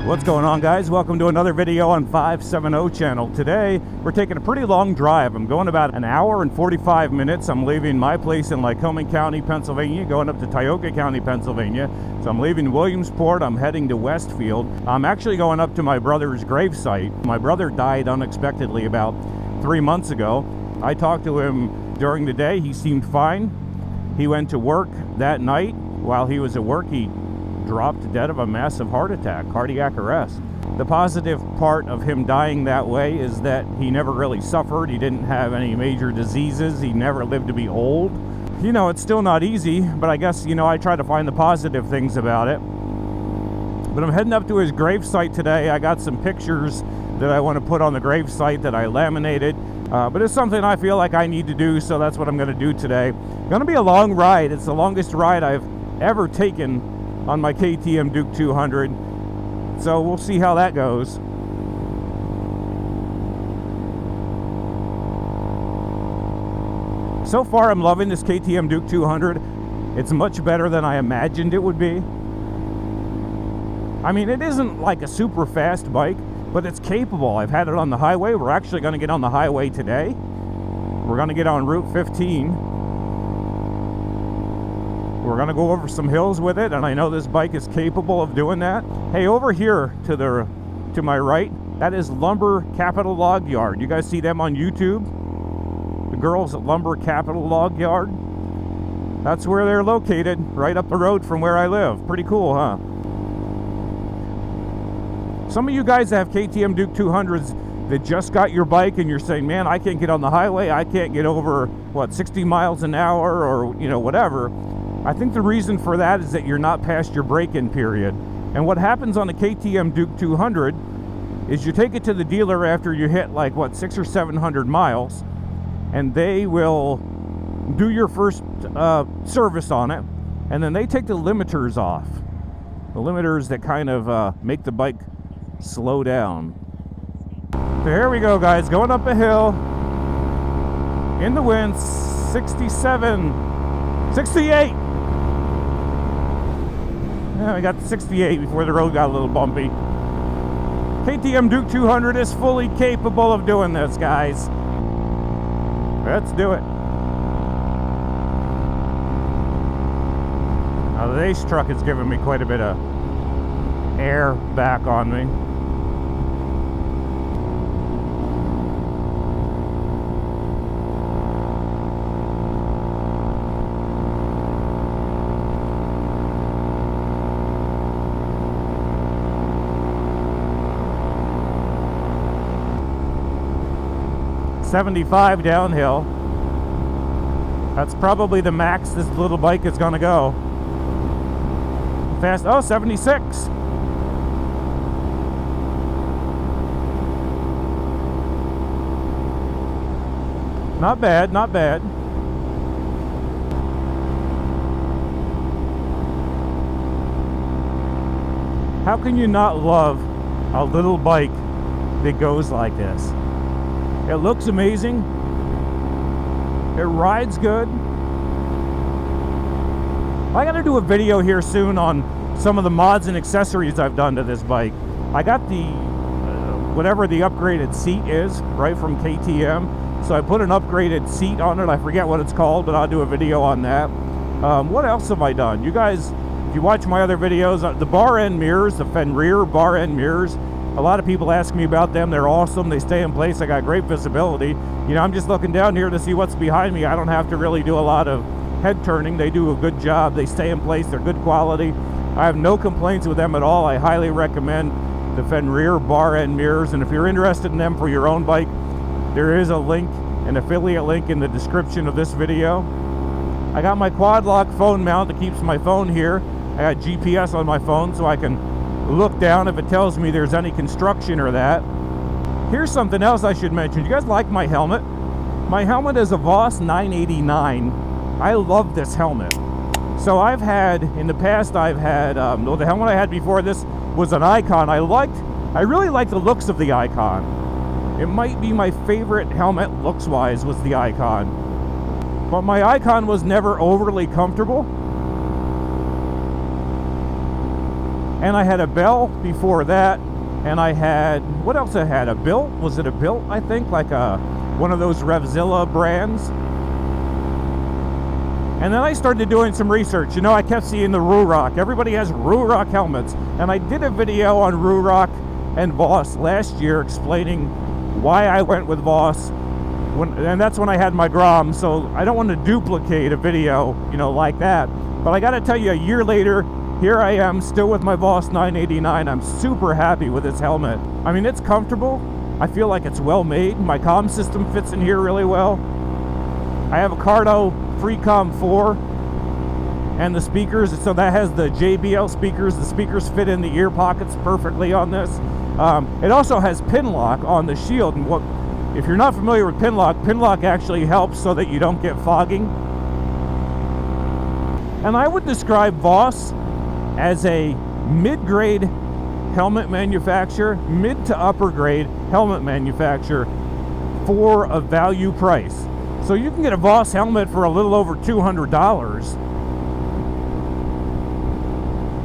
What's going on, guys? Welcome to another video on 570 channel. Today we're taking a pretty long drive. I'm going about an hour and 45 minutes. I'm leaving my place in Lycoming County, Pennsylvania, going up to Tioga County, Pennsylvania. So I'm leaving Williamsport. I'm heading to Westfield. I'm actually going up to my brother's gravesite. My brother died unexpectedly about 3 months ago. I talked to him during the day. He seemed fine. He went to work that night. While he was at work, he dropped dead of a massive heart attack, cardiac arrest. The positive part of him dying that way is that he never really suffered. He didn't have any major diseases. He never lived to be old. You know, it's still not easy, but I guess, you know, I try to find the positive things about it. But I'm heading up to his gravesite today. I got some pictures that I want to put on the gravesite that I laminated. But it's something I feel like I need to do, so that's what I'm going to do today. Going to be a long ride. It's the longest ride I've ever taken on my KTM Duke 200, so we'll see how that goes. So far I'm loving this KTM Duke 200. It's much better than I imagined it would be. I mean, it isn't like a super fast bike, but it's capable. I've had it on the highway. We're actually going to get on the highway today. We're going to get on Route 15. We're going to go over some hills with it, and I know this bike is capable of doing that. Hey, over here to my right, that is Lumber Capital Log Yard. You guys see them on YouTube? The girls at Lumber Capital Log Yard. That's where they're located, right up the road from where I live. Pretty cool, huh? Some of you guys that have KTM Duke 200s that just got your bike and you're saying, man, I can't get on the highway. I can't get over, 60 miles an hour or, whatever. I think the reason for that is that you're not past your break-in period. And what happens on a KTM Duke 200 is you take it to the dealer after you hit 600 or 700 miles, and they will do your first service on it, and then they take the limiters off. The limiters that kind of make the bike slow down. So here we go, guys, going up a hill in the wind, 67, 68. Yeah, we got to 68 before the road got a little bumpy. KTM Duke 200 is fully capable of doing this, guys. Let's do it. Now, the Ace truck is giving me quite a bit of air back on me. $75 downhill. That's probably the max this little bike is going to go. Fast. Oh, 76. Not bad, not bad. How can you not love a little bike that goes like this? It looks amazing. It rides good. I gotta do a video here soon on some of the mods and accessories I've done to this bike. I got the, whatever the upgraded seat is, right from KTM. So I put an upgraded seat on it. I forget what it's called, but I'll do a video on that. What else have I done? You guys, if you watch my other videos, the bar end mirrors, the Fenrir bar end mirrors, a lot of people ask me about them. They're awesome. They stay in place. I got great visibility. I'm just looking down here to see what's behind me. I don't have to really do a lot of head turning. They do a good job. They stay in place. They're good quality. I have no complaints with them at all. I highly recommend the Fenrir bar end mirrors. And if you're interested in them for your own bike, there is a link, an affiliate link in the description of this video. I got my quad lock phone mount that keeps my phone here. I got GPS on my phone so I can look down if it tells me there's any construction or that. Here's something else I should mention. You guys like my helmet? My helmet is a Voss 989. I love this helmet. So I've had, in the past, the helmet I had before this was an Icon. I really liked the looks of the Icon. It might be my favorite helmet looks-wise was the Icon. But my Icon was never overly comfortable. And I had a Bell before that, and I had, what else I had? A Bilt? Was it a Bilt, I think? Like one of those Revzilla brands. And then I started doing some research. You know, I kept seeing the Ruroc. Everybody has Ruroc helmets. And I did a video on Ruroc and Voss last year explaining why I went with Voss. And that's when I had my Grom. So I don't want to duplicate a video, you know, like that. But I got to tell you, a year later, here I am still with my Voss 989. I'm super happy with this helmet. I mean, it's comfortable. I feel like it's well made. My comm system fits in here really well. I have a Cardo Freecom 4 and the speakers, so that has the JBL speakers. The speakers fit in the ear pockets perfectly on this. It also has pin lock on the shield, and if you're not familiar with pin lock actually helps so that you don't get fogging. And I would describe Voss as a mid-grade helmet manufacturer, mid to upper grade helmet manufacturer for a value price. So you can get a Voss helmet for a little over $200,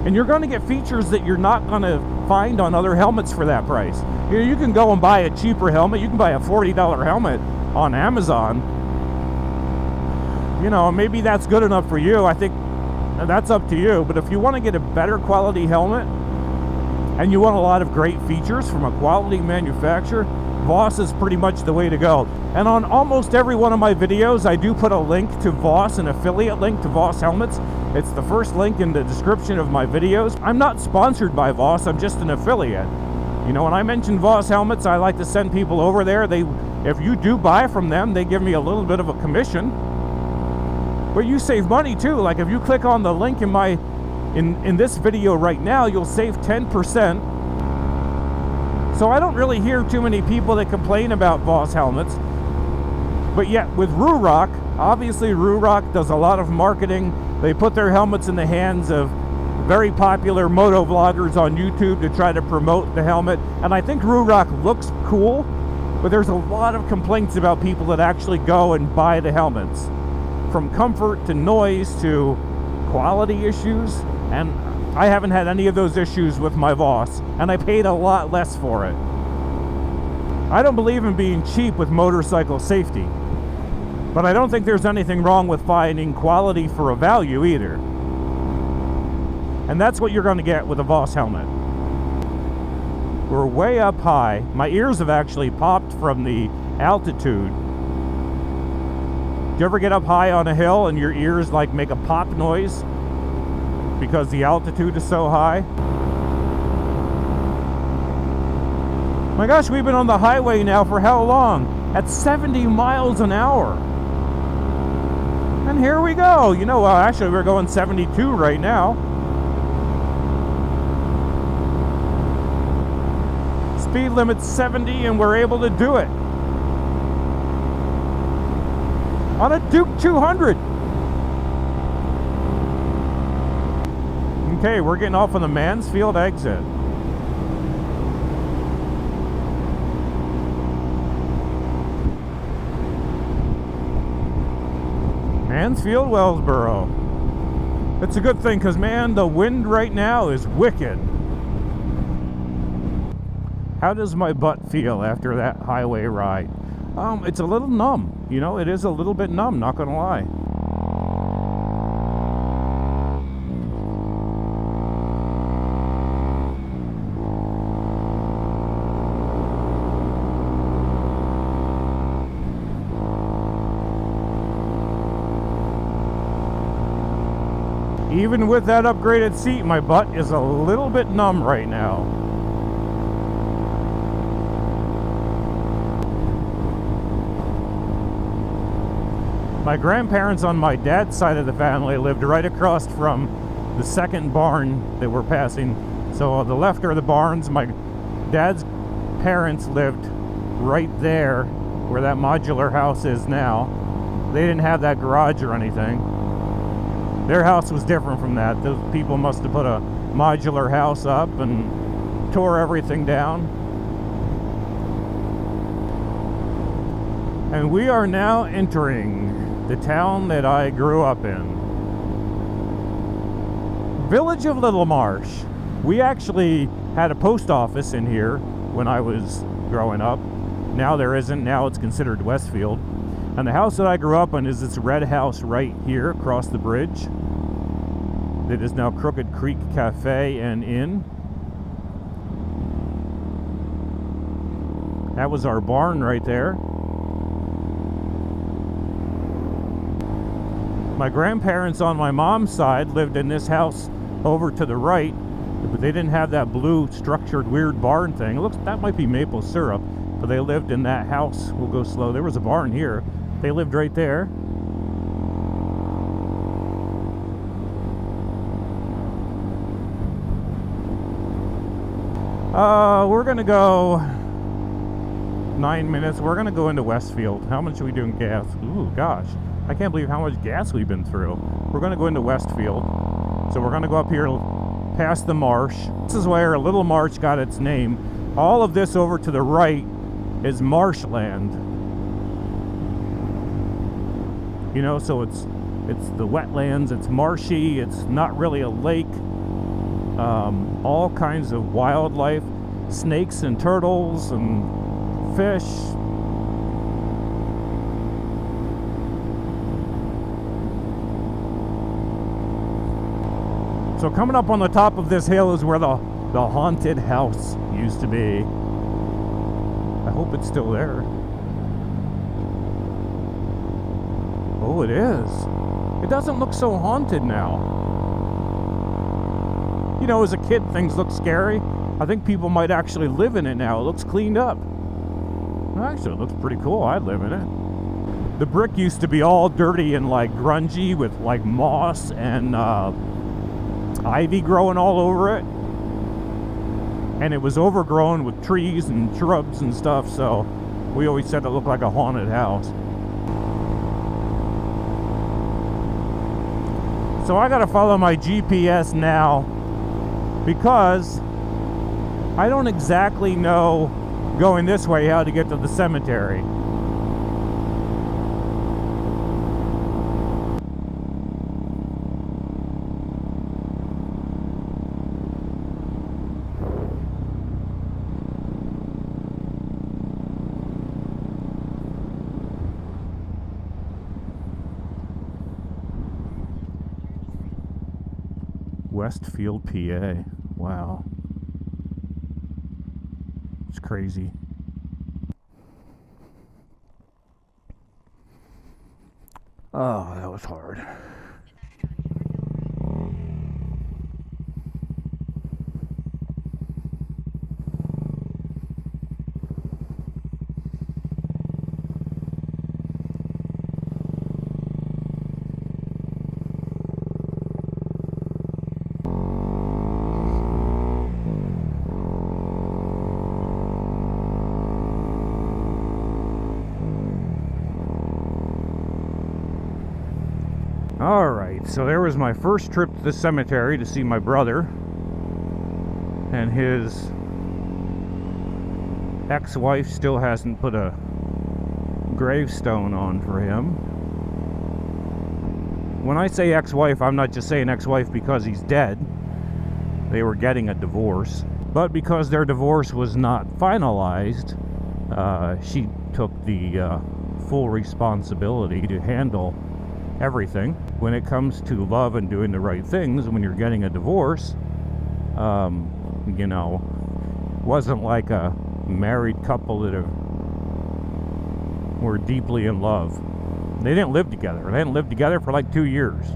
and you're going to get features that you're not going to find on other helmets for that price. You know, you can go and buy a cheaper helmet. You can buy a $40 helmet on Amazon. You know, maybe that's good enough for you. I think that's up to you. But if you want to get a better quality helmet and you want a lot of great features from a quality manufacturer, Voss is pretty much the way to go. And on almost every one of my videos, I do put a link to Voss, an affiliate link to Voss helmets. It's the first link in the description of my videos. I'm not sponsored by Voss, I'm just an affiliate. You know, when I mention Voss helmets, I like to send people over there. If you do buy from them, they give me a little bit of a commission. But you save money too. Like if you click on the link in this video right now, you'll save 10%. So I don't really hear too many people that complain about Voss helmets. But yet with Ruroc, obviously Ruroc does a lot of marketing. They put their helmets in the hands of very popular motovloggers on YouTube to try to promote the helmet. And I think Ruroc looks cool, but there's a lot of complaints about people that actually go and buy the helmets. From comfort to noise to quality issues. And I haven't had any of those issues with my Voss, and I paid a lot less for it. I don't believe in being cheap with motorcycle safety, but I don't think there's anything wrong with finding quality for a value either. And that's what you're going to get with a Voss helmet. We're way up high. My ears have actually popped from the altitude. Do you ever get up high on a hill and your ears like make a pop noise because the altitude is so high? My gosh, we've been on the highway now for how long? At 70 miles an hour. And here we go. You know, actually we're going 72 right now. Speed limit's 70 and we're able to do it. On a Duke 200. Okay, we're getting off on the Mansfield exit. Mansfield, Wellsboro. It's a good thing because, man, the wind right now is wicked. How does my butt feel after that highway ride? It's a little numb. You know, it is a little bit numb, not gonna lie. Even with that upgraded seat, my butt is a little bit numb right now. My grandparents on my dad's side of the family lived right across from the second barn that we're passing. So on the left are the barns. My dad's parents lived right there where that modular house is now. They didn't have that garage or anything. Their house was different from that. Those people must have put a modular house up and tore everything down. And we are now entering the town that I grew up in. Village of Little Marsh. We actually had a post office in here when I was growing up. Now there isn't. Now it's considered Westfield. And the house that I grew up in is this red house right here across the bridge. It is now Crooked Creek Cafe and Inn. That was our barn right there. My grandparents on my mom's side lived in this house over to the right, but they didn't have that blue structured weird barn thing. It looks, that might be maple syrup, but they lived in that house. We'll go slow. There was a barn here. They lived right there. We're gonna go 9 minutes. We're gonna go into Westfield. How much are we doing gas? Ooh, gosh. I can't believe how much gas we've been through. We're gonna go into Westfield. So we're gonna go up here past the marsh. This is where a little marsh got its name. All of this over to the right is marshland. You know, so it's the wetlands, it's marshy, it's not really a lake. All kinds of wildlife, snakes and turtles and fish. So coming up on the top of this hill is where the haunted house used to be. I hope it's still there. Oh, it is. It doesn't look so haunted now. You know, as a kid, things look scary. I think people might actually live in it now. It looks cleaned up. Actually, it looks pretty cool. I'd live in it. The brick used to be all dirty and like grungy with like moss and ivy growing all over it. And it was overgrown with trees and shrubs and stuff, so we always said it looked like a haunted house. So I gotta follow my GPS now because I don't exactly know going this way how to get to the cemetery. Westfield, PA. Wow. It's crazy. Oh, that was hard. Alright, so there was my first trip to the cemetery to see my brother and his ex-wife still hasn't put a gravestone on for him. When I say ex-wife, I'm not just saying ex-wife because he's dead. They were getting a divorce, but because their divorce was not finalized, she took the full responsibility to handle everything. When it comes to love and doing the right things, when you're getting a divorce, you know, wasn't like a married couple that were deeply in love. They didn't live together. They hadn't lived together for like 2 years.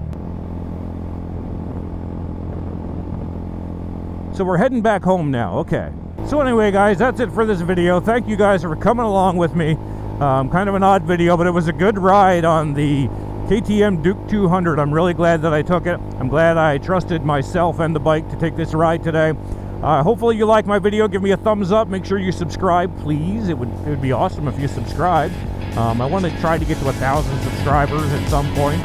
So we're heading back home now. Okay. So anyway, guys, that's it for this video. Thank you guys for coming along with me. Kind of an odd video, but it was a good ride on the KTM Duke 200. I'm really glad that I took it. I'm glad I trusted myself and the bike to take this ride today. Hopefully you like my video. Give me a thumbs up. Make sure you subscribe, please. It would be awesome if you subscribed. I want to try to get to 1,000 subscribers at some point.